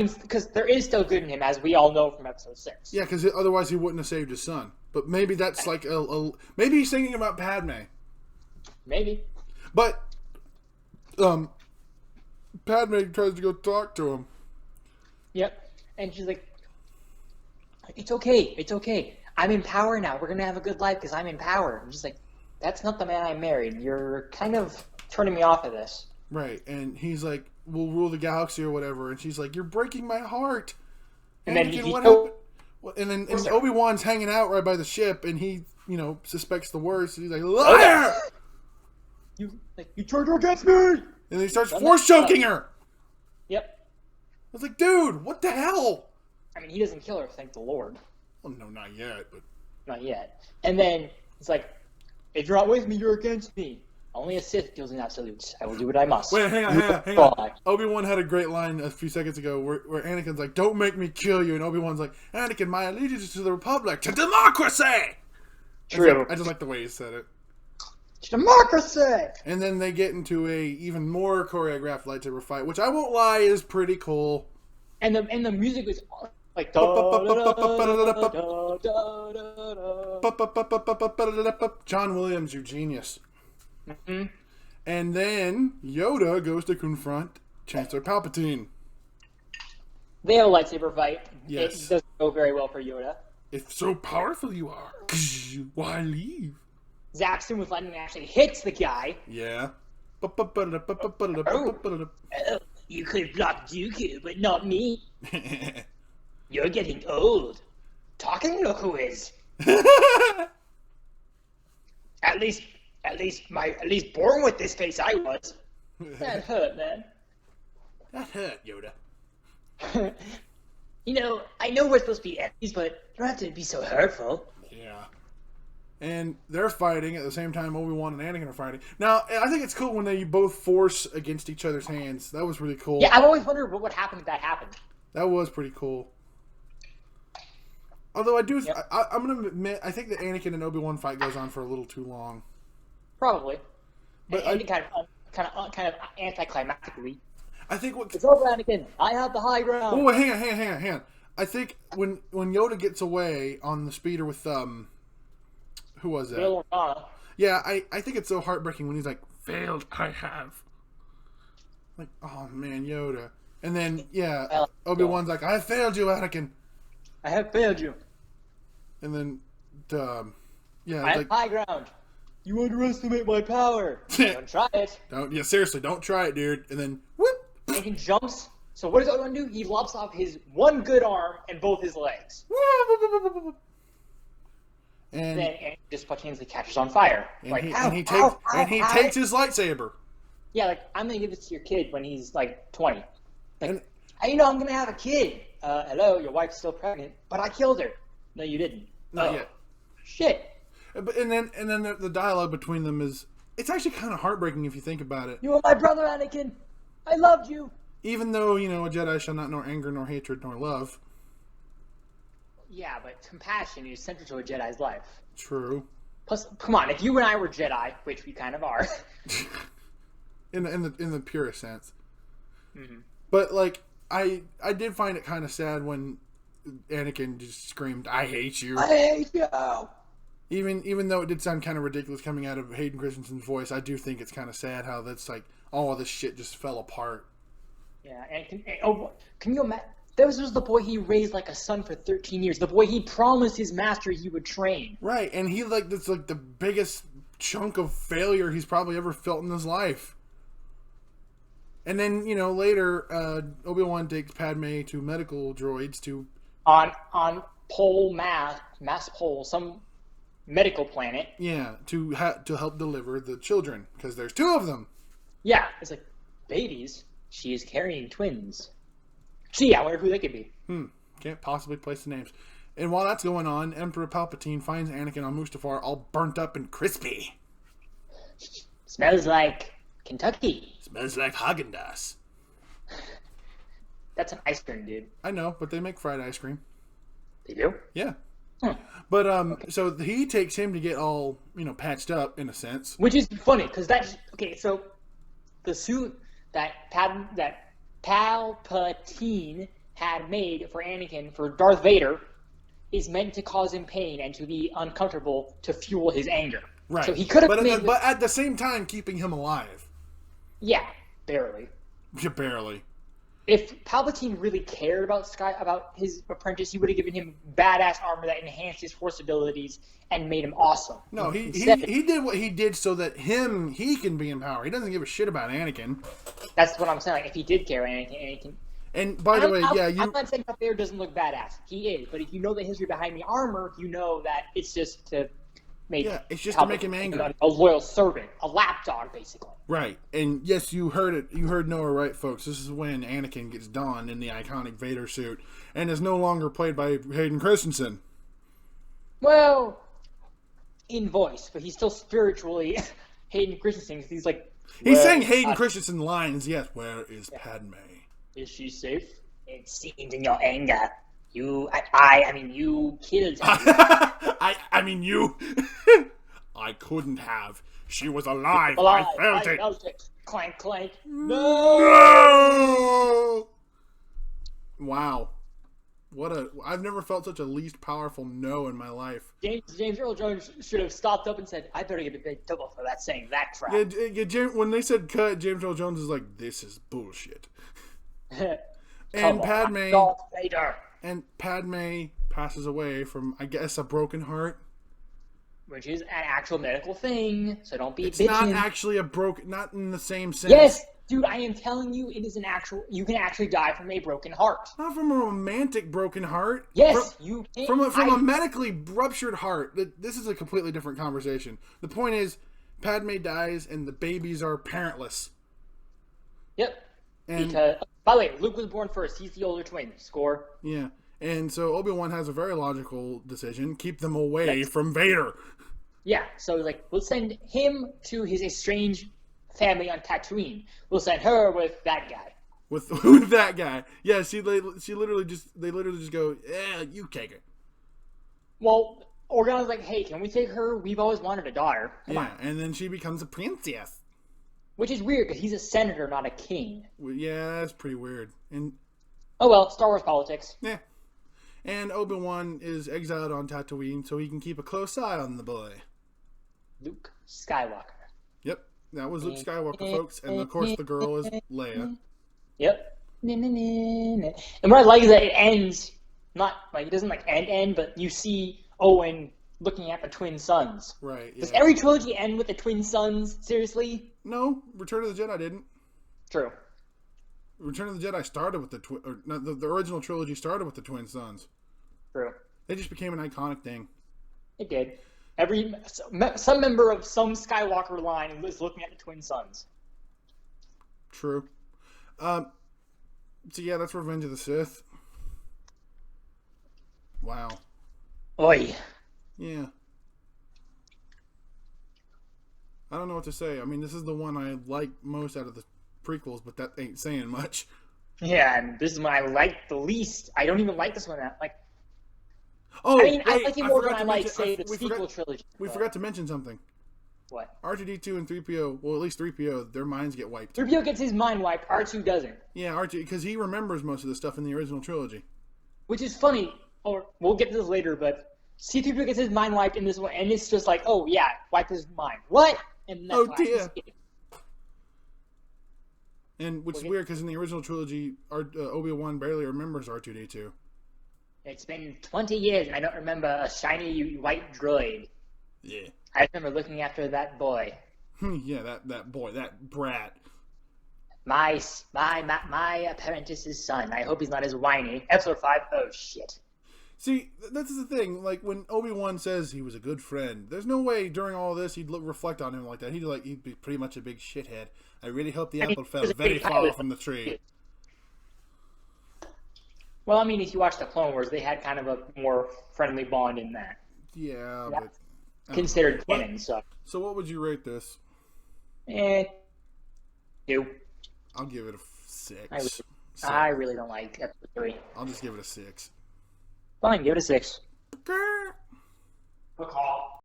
because there is still good in him, as we all know from episode 6. Yeah, because otherwise he wouldn't have saved his son. But maybe that's like maybe he's thinking about Padme. Maybe. But Padme tries to go talk to him. Yep. And she's like, it's okay. I'm in power now. We're going to have a good life because I'm in power. I'm just like, that's not the man I married. You're kind of turning me off of this. Right. And he's like, we'll rule the galaxy or whatever. And she's like, you're breaking my heart. And then Anakin, what happened? And then Obi-Wan's hanging out right by the ship, and he, suspects the worst. He's like, liar! You turned her against me! And then he starts force choking her. Yep. I was like, dude, what the hell? I mean, he doesn't kill her, thank the Lord. Well, no, not yet. But not yet. And then it's like, if you're not with me, you're against me. Only a Sith deals in absolutes. I will do what I must. Wait, hang on. Obi-Wan had a great line a few seconds ago where Anakin's like, don't make me kill you. And Obi-Wan's like, Anakin, my allegiance is to the Republic, to democracy! True. I just like the way he said it. Democracy! And then they get into a even more choreographed lightsaber fight, which I won't lie is pretty cool. And the music was like... John Williams, you genius. Mm-hmm. And then Yoda goes to confront Chancellor Palpatine. They have a lightsaber fight. Yes. It doesn't go very well for Yoda. If so powerful you are, why leave? Zaxxon with lightning actually hits the guy. Yeah. You could block Dooku, but not me. You're getting old. Talking to who is? At least born with this face I was. That hurt, man. That hurt, Yoda. I know we're supposed to be enemies, but you don't have to be so hurtful. Yeah. And they're fighting at the same time Obi-Wan and Anakin are fighting. Now, I think it's cool when they both force against each other's hands. That was really cool. Yeah, I've always wondered what would happen if that happened. That was pretty cool. Although I do, Yep. I'm going to admit, I think the Anakin and Obi-Wan fight goes on for a little too long. Probably. But and kind of anticlimactically. I think what... It's over, Anakin. I have the high ground. Oh, hang on. I think when Yoda gets away on the speeder with, who was that? Yeah, I think it's so heartbreaking when he's like, failed, I have. Like, oh man, Yoda. And then, yeah, Obi-Wan's like, I have failed you, Anakin. I have failed you. And then, yeah, I have high ground. You underestimate my power. Don't try it. Seriously, don't try it, dude. And then, whoop. Anakin jumps. So what does Obi-Wan do? He lops off his one good arm and both his legs. And then Anakin just spontaneously catches on fire. And he takes his lightsaber. Yeah, like, I'm going to give this to your kid when he's, 20. Like, I'm going to have a kid. Hello, your wife's still pregnant, but I killed her. No, you didn't. Not yet. Shit. And then the dialogue between them it's actually kind of heartbreaking if you think about it. You were my brother, Anakin. I loved you. Even though, a Jedi shall not know anger, nor hatred, nor love. Yeah, but compassion is central to a Jedi's life. True. Plus, come on, if you and I were Jedi, which we kind of are. in the purest sense. Mm-hmm. But, I did find it kind of sad when Anakin just screamed, I hate you. I hate you. Even though it did sound kind of ridiculous coming out of Hayden Christensen's voice, I do think it's kind of sad how that's all of this shit just fell apart. Yeah, and can you imagine? This was the boy he raised like a son for 13 years. The boy he promised his master he would train. Right, and he that's the biggest chunk of failure he's probably ever felt in his life. And then, later, Obi-Wan takes Padme to medical droids to... On Pole Mass Pole, some medical planet. Yeah, to help deliver the children, because there's 2 of them. Yeah, it's like, babies? She is carrying twins. Gee, I wonder who they could be. Can't possibly place the names. And while that's going on, Emperor Palpatine finds Anakin on Mustafar all burnt up and crispy. Smells like Kentucky. Smells like Haagen-Dazs. That's an ice cream, dude. I know, but they make fried ice cream. They do? Yeah. But, okay. So he takes him to get all, patched up, in a sense. Which is funny, because so the suit that Palpatine had made for Anakin, for Darth Vader, is meant to cause him pain and to be uncomfortable to fuel his anger. Right. So he could have made... But at the same time, keeping him alive. Yeah, barely. Yeah, barely. If Palpatine really cared about his apprentice, he would have given him badass armor that enhanced his Force abilities and made him awesome. No, he did what he did so that he can be in power. He doesn't give a shit about Anakin. That's what I'm saying. Like, if he did care, Anakin. And by the way, I'm not saying that Vader doesn't look badass. He is, but if you know the history behind the armor, you know that it's just to make. Yeah, it's just to make him angry. A loyal servant, a lapdog, basically. Right, and yes, you heard it. You heard Noah right, folks. This is when Anakin gets donned in the iconic Vader suit and is no longer played by Hayden Christensen. Well, in voice, but he's still spiritually Hayden Christensen. He's like he's saying Hayden Christensen lines. Yes, where is Padme? Is she safe? It seems in your anger. I mean, you killed her. I mean, you. I couldn't have. She was alive. I felt it. Clank, clank. No! Wow. I've never felt such a least powerful no in my life. James Earl Jones should have stopped up and said, I better get a big double for that saying that crap. When they said cut, James Earl Jones is like, this is bullshit. And Padme passes away from, I guess, a broken heart. Which is an actual medical thing, so don't be bitching. It's not actually not in the same sense. Yes, dude, I am telling you, it is an actual, you can actually die from a broken heart. Not from a romantic broken heart. Yes, you can. From a medically ruptured heart. This is a completely different conversation. The point is, Padme dies and the babies are parentless. Yep. Because, by the way, Luke was born first. He's the older twin. Score. Yeah. And so Obi-Wan has a very logical decision. Keep them away from Vader. Yeah. So, like, we'll send him to his estranged family on Tatooine. We'll send her with that guy. With that guy. Yeah, they literally just go, yeah, you take it. Well, Organa's like, hey, can we take her? We've always wanted a daughter. Come on. And then she becomes a princess. Which is weird, because he's a senator, not a king. Yeah, that's pretty weird. And oh well, Star Wars politics. Yeah. And Obi-Wan is exiled on Tatooine so he can keep a close eye on the boy. Luke Skywalker. Yep, that was Luke Skywalker, folks. And of course the girl is Leia. Yep. And what I like is that it ends, not, like, it doesn't, like, end, but you see Owen looking at the twin sons. Right, yeah. Does every trilogy end with the twin sons? Seriously? No, Return of the Jedi didn't. True. Return of the Jedi started with the original trilogy started with the twin sons. True. They just became an iconic thing. It did. Some member of some Skywalker line was looking at the twin sons. True. So yeah, that's Revenge of the Sith. Wow. Oi. Yeah. I don't know what to say. I mean, this is the one I like most out of the prequels, but that ain't saying much. Yeah, and this is one I like the least. I don't even like this one. Oh, I mean, I like it more than I like, say, the sequel trilogy. We forgot to mention something. What? R2-D2 and 3PO, well, at least 3PO, their minds get wiped. 3PO gets his mind wiped, R2 doesn't. Yeah, R2, because he remembers most of the stuff in the original trilogy. Which is funny, or we'll get to this later, but C-3PO gets his mind wiped in this one, and it's just like, oh yeah, wipe his mind. What? And that's dear. And which is weird, because in the original trilogy, Obi-Wan barely remembers R2-D2. It's been 20 years, and I don't remember a shiny white droid. Yeah. I remember looking after that boy. Yeah, that boy, that brat. My apprentice's son. I hope he's not as whiny. Episode 5, oh shit. See, that's the thing. Like, when Obi-Wan says he was a good friend, there's no way during all this he'd reflect on him like that. He'd be pretty much a big shithead. I really hope the apple fell very far from the tree. Well, I mean, if you watch the Clone Wars, they had kind of a more friendly bond in that. Yeah, but considered canon. So what would you rate this? 2. I'll give it a 6. I really don't like episode 3. I'll just give it a 6. Fine, give it a 6. Good call.